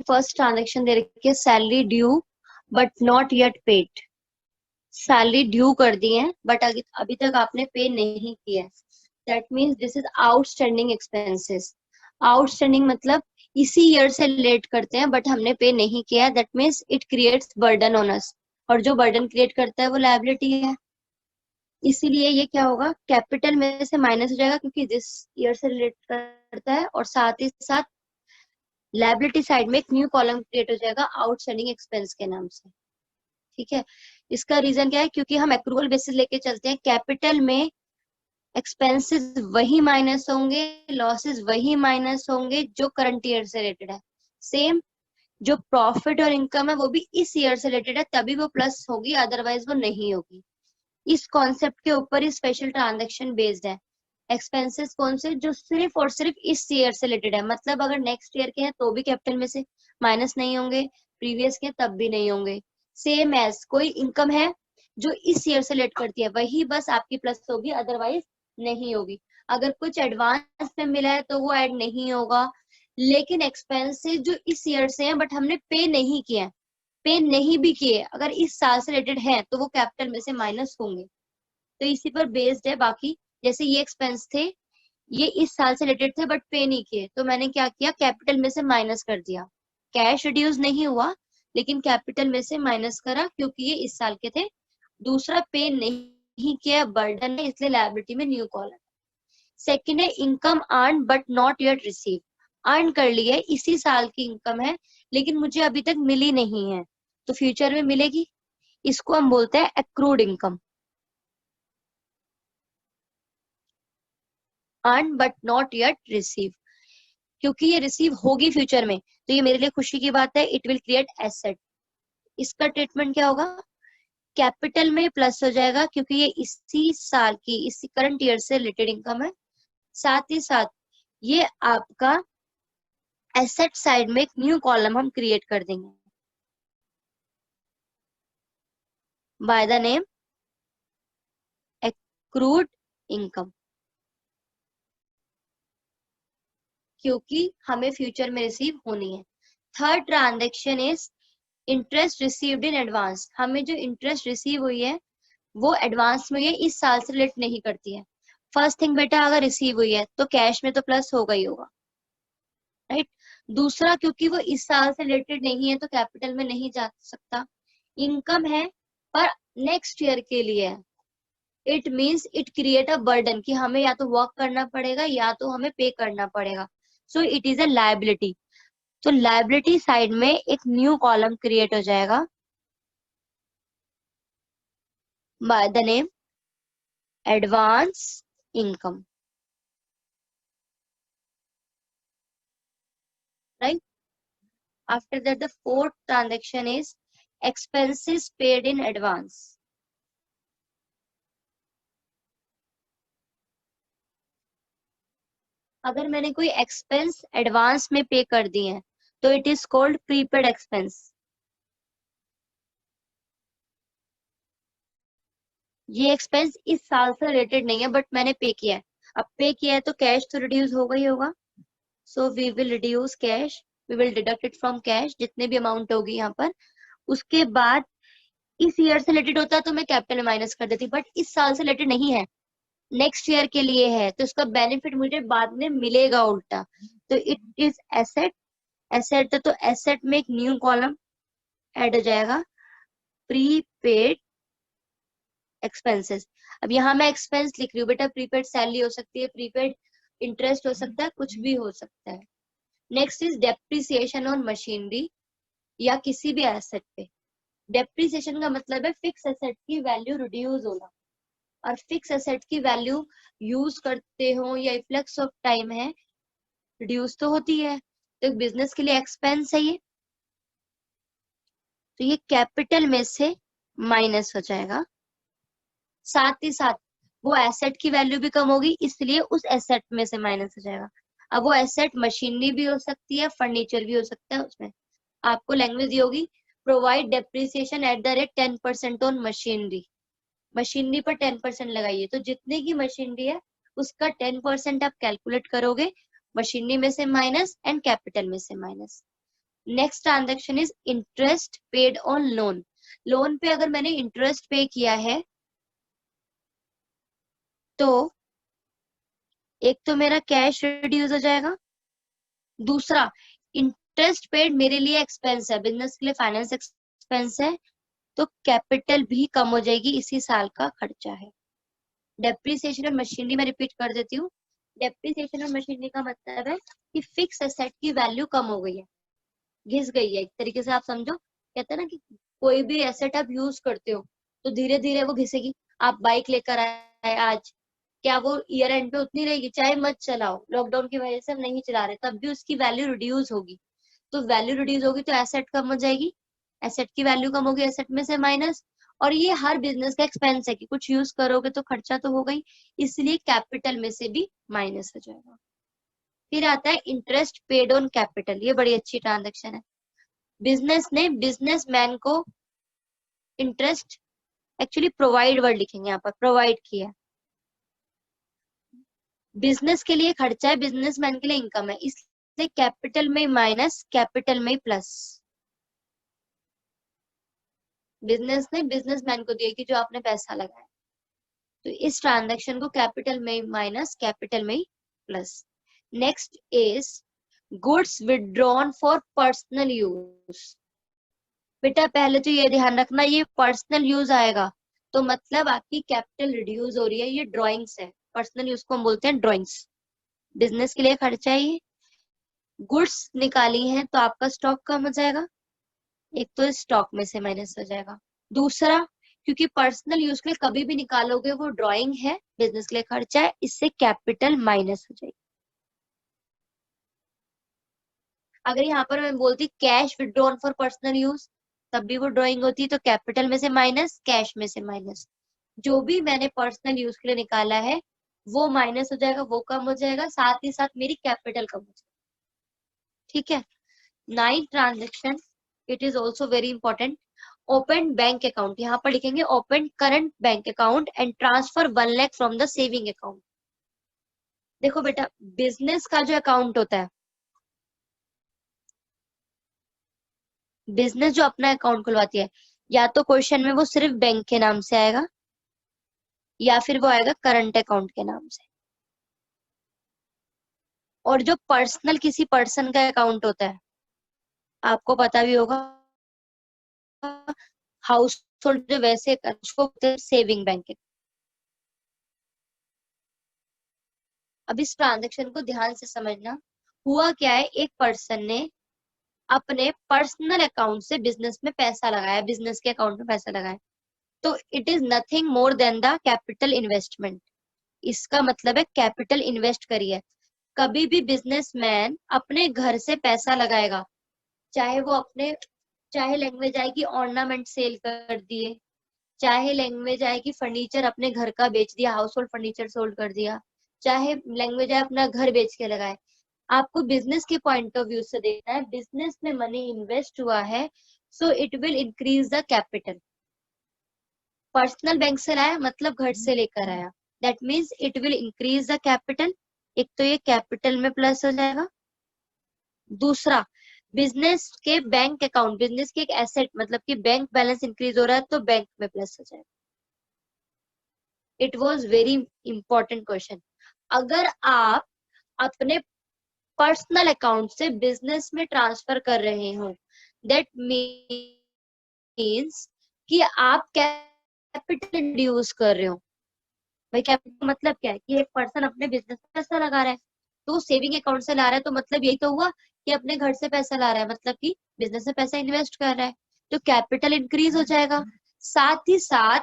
First transaction दे रखी है salary due but not yet paid. Salary due कर दी है बट अभी तक आपने पे नहीं किया है, that means this is outstanding expenses. Outstanding मतलब इसी ईयर से लेट करते हैं बट हमने पे नहीं किया, that means it creates burden on us, और जो बर्डन क्रिएट करता है वो लायबिलिटी है। इसीलिए ये क्या होगा, कैपिटल में से माइनस हो जाएगा क्योंकि दिस ईयर से रिलेट करता है, और साथ ही साथ लायबिलिटी साइड में एक न्यू कॉलम क्रिएट हो जाएगा आउटस्टैंडिंग एक्सपेंस के नाम से। ठीक है, इसका रीजन क्या है, क्योंकि हम एक्रूवल बेसिस लेके चलते हैं। कैपिटल में एक्सपेंसेस वही माइनस होंगे, लॉसेस वही माइनस होंगे जो करंट ईयर से रिलेटेड है। सेम जो प्रॉफिट और इनकम है वो भी इस ईयर से रिलेटेड है, तभी वो प्लस होगी, अदरवाइज वो नहीं होगी। इस कॉन्सेप्ट के ऊपर ही स्पेशल ट्रांजैक्शन बेस्ड है। एक्सपेंसेस कौन से, जो सिर्फ और सिर्फ इस ईयर से रिलेटेड है, मतलब अगर नेक्स्ट ईयर के हैं तो भी कैपिटल में से माइनस नहीं होंगे, प्रीवियस के तब भी नहीं होंगे। सेम एज कोई इनकम है जो इस ईयर से रिलेट करती है, वही बस आपकी प्लस होगी, अदरवाइज नहीं होगी। अगर कुछ एडवांस में मिला है तो वो ऐड नहीं होगा, लेकिन एक्सपेंसेस जो इस ईयर से हैं बट हमने पे नहीं किए, पे नहीं भी किए, अगर इस साल से रिलेटेड है तो वो कैपिटल में से माइनस होंगे। तो इसी पर बेस्ड है। बाकी जैसे ये एक्सपेंस थे, ये इस साल से रिलेटेड थे बट पे नहीं किए, तो मैंने क्या किया, कैपिटल में से माइनस कर दिया। कैश रिड्यूस नहीं हुआ लेकिन कैपिटल में से माइनस करा, क्योंकि ये इस साल के थे। दूसरा, पे नहीं किया, बर्डन है, इसलिए लायबिलिटी में न्यू कॉलम। सेकेंड है income earn but not yet receive. Earn कर ली है, इसी साल की इनकम है लेकिन मुझे अभी तक मिली नहीं है, तो फ्यूचर में मिलेगी। इसको हम बोलते हैं accrued income. Earn but not yet receive, क्योंकि ये रिसीव होगी फ्यूचर में, तो ये मेरे लिए खुशी की बात है। It will create asset. इसका ट्रीटमेंट क्या होगा, कैपिटल में प्लस हो जाएगा क्योंकि ये इसी साल की, इसी करंट ईयर से रिलेटेड इनकम है। साथ ही साथ ये आपका एसेट साइड में एक न्यू कॉलम हम क्रिएट कर देंगे by the name accrued income, क्योंकि हमें फ्यूचर में रिसीव होनी है। Third transaction is interest received in advance. हमें जो इंटरेस्ट रिसीव हुई है वो एडवांस में हुई है, इस साल से रिलेट नहीं करती है। फर्स्ट थिंग बेटा, अगर रिसीव हुई है तो कैश में तो प्लस होगा ही होगा, राइट। दूसरा, क्योंकि वो इस साल से रिलेटेड नहीं है तो कैपिटल में नहीं जा सकता। इनकम है पर नेक्स्ट ईयर के लिए है, it means it create a burden कि हमें या तो वर्क करना पड़ेगा या तो हमें पे करना पड़ेगा, so it is a liability. तो लायबिलिटी साइड में एक न्यू कॉलम क्रिएट हो जाएगा by the name advance income, right. After that, the fourth transaction is expenses paid in advance. अगर मैंने कोई एक्सपेंस एडवांस में पे कर दिए हैं तो it is called prepaid expense. ये एक्सपेंस इस साल से रिलेटेड नहीं है बट मैंने पे किया है। अब पे किया है तो कैश तो रिड्यूस होगा ही होगा, so we will reduce cash, we will deduct it from cash, जितने भी अमाउंट होगी यहाँ पर। उसके बाद इस ईयर से रिलेटेड होता है तो मैं कैपिटल में माइनस कर देती, बट इस साल से रिलेटेड नहीं है, नेक्स्ट ईयर के लिए है, तो इसका बेनिफिट मुझे बाद में मिलेगा उल्टा, तो इट इज एसेट। एसेट तो एसेट में एक न्यू कॉलम ऐड हो जाएगा प्रीपेड एक्सपेंसेस। अब यहाँ मैं एक्सपेंस लिख रही हूँ बेटा, प्रीपेड सैलरी हो सकती है, प्रीपेड इंटरेस्ट हो सकता है, कुछ भी हो सकता है। Next is depreciation on machinery या किसी भी एसेट पे। डेप्रिसिएशन का मतलब है फिक्स एसेट की वैल्यू रिड्यूस होना, और फिक्स एसेट की वैल्यू यूज करते हो या इफ्लेक्स ऑफ टाइम है, रिड्यूस तो होती है, तो बिजनेस के लिए एक्सपेंस है ये, तो ये कैपिटल में से माइनस हो जाएगा। साथ ही साथ वो एसेट की वैल्यू भी कम होगी, इसलिए उस एसेट में से माइनस हो जाएगा। अब वो एसेट मशीनरी भी हो सकती है, फर्नीचर भी हो सकता है। उसमें आपको लैंग्वेज दी होगी, provide depreciation at the rate 10% on machinery. Machinery पर 10% लगाइए, तो जितने की मशीनरी है उसका 10% आप कैलकुलेट करोगे, मशीनरी में से माइनस एंड कैपिटल में से minus. Next transaction is interest paid on loan. Loan पे अगर मैंने इंटरेस्ट पे किया है तो एक तो मेरा कैश रिड्यूस हो जाएगा, दूसरा इंटरेस्ट पेड मेरे लिए एक्सपेंस है, बिजनेस के लिए फाइनेंस एक्सपेंस है, तो कैपिटल भी कम हो जाएगी, इसी साल का खर्चा है। डेप्रिसिएशन और मशीनरी में रिपीट कर देती हूँ। डेप्रिसिएशन और मशीनरी का मतलब है कि फिक्स एसेट की वैल्यू कम हो गई है, घिस गई है, एक तरीके से आप समझो। कहते हैं ना कि कोई भी एसेट आप यूज करते हो तो धीरे धीरे वो घिसेगी। आप बाइक लेकर आए आज, क्या वो ईयर एंड पे उतनी रहेगी? चाहे मत चलाओ, लॉकडाउन की वजह से हम नहीं चला रहे, तब भी उसकी वैल्यू रिड्यूस होगी। तो वैल्यू रिड्यूस होगी तो एसेट कम हो जाएगी, एसेट की वैल्यू कम होगी, एसेट में से माइनस। और ये हर बिजनेस का एक्सपेंस है कि कुछ यूज करोगे तो खर्चा तो होगा ही, इसलिए कैपिटल में से भी माइनस हो जाएगा। फिर आता है इंटरेस्ट पेड ऑन कैपिटल, ये बड़ी अच्छी ट्रांजेक्शन है। बिजनेस ने बिजनेसमैन को इंटरेस्ट, एक्चुअली प्रोवाइड वर्ड लिखेंगे यहाँ पर, प्रोवाइड किया। बिजनेस के लिए खर्चा है, बिजनेसमैन के लिए इनकम है, इसलिए कैपिटल में माइनस कैपिटल में प्लस। बिजनेस ने बिजनेसमैन को दिया कि जो आपने पैसा लगाया, तो इस ट्रांजैक्शन को कैपिटल में माइनस कैपिटल में plus. Next is goods withdrawn for personal use. बेटा पहले तो ये ध्यान रखना, ये पर्सनल यूज आएगा तो मतलब आपकी कैपिटल रिड्यूस हो रही है, ये ड्राइंग्स है, पर्सनल यूज को हम बोलते हैं ड्राइंग्स। बिजनेस के लिए खर्चा है ये, गुड्स निकाली है तो आपका स्टॉक कम हो जाएगा, एक तो स्टॉक में से माइनस हो जाएगा। दूसरा, क्योंकि पर्सनल यूज के लिए कभी भी निकालोगे वो ड्राइंग है, बिजनेस के लिए खर्चा है, इससे कैपिटल माइनस हो जाएगी। अगर यहाँ पर मैं बोलती cash withdrawn for personal use, तब भी वो ड्राइंग होती, तो कैपिटल में से माइनस कैश में से माइनस, जो भी मैंने पर्सनल यूज के लिए निकाला है वो माइनस हो जाएगा, वो कम हो जाएगा, साथ ही साथ मेरी कैपिटल कम हो जाएगी। ठीक है। 9 transaction, it is also very important. Open bank account, यहाँ पर लिखेंगे open current bank account and transfer 1 lakh from the saving account. देखो बेटा, बिजनेस का जो अकाउंट होता है, बिजनेस जो अपना अकाउंट खुलवाती है, या तो क्वेश्चन में वो सिर्फ बैंक के नाम से आएगा या फिर वो आएगा करंट अकाउंट के नाम से। और जो पर्सनल किसी पर्सन का अकाउंट होता है, आपको पता भी होगा, हाउस होल्ड जो वैसे उसको सेविंग बैंक। अब इस ट्रांजेक्शन को ध्यान से समझना। हुआ क्या है, एक पर्सन ने अपने पर्सनल अकाउंट से बिजनेस में पैसा लगाया, बिजनेस के अकाउंट में पैसा लगाया, तो it is nothing more than the capital investment. इसका मतलब है कैपिटल इन्वेस्ट करिए। कभी भी बिजनेसमैन अपने घर से पैसा लगाएगा, चाहे वो अपने, चाहे लैंग्वेज आएगी ऑर्नामेंट सेल कर दिए, चाहे लैंग्वेज आएगी फर्नीचर अपने घर का बेच दिया, हाउस होल्ड फर्नीचर सोल्ड कर दिया, चाहे लैंग्वेज है अपना घर बेच के लगाए, आपको बिजनेस के पॉइंट ऑफ व्यू से देखना है। बिजनेस में मनी इन्वेस्ट हुआ है, so it will increase the capital. Personal bank से लाया मतलब घर से लेकर आया, that means it will increase the capital. एक तो ये कैपिटल में प्लस हो जाएगा, दूसरा बिजनेस के बैंक अकाउंट, बिजनेस के एक एसेट मतलब कि बैंक बैलेंस इंक्रीज हो रहा है तो बैंक में प्लस हो जाएगा। It was very important question. अगर आप अपने पर्सनल अकाउंट से बिजनेस में ट्रांसफर कर रहे हो, दैट मीन्स कि आप कैपिटल रिड्यूस कर रहे हो। भाई कैपिटल मतलब क्या है कि एक पर्सन अपने बिजनेस में पैसा लगा रहा है, तो सेविंग अकाउंट से ला रहा है, तो मतलब यही तो हुआ कि अपने घर से पैसा ला रहा है, मतलब कि बिजनेस में पैसा इन्वेस्ट कर रहा है, तो कैपिटल इंक्रीज हो जाएगा। साथ ही साथ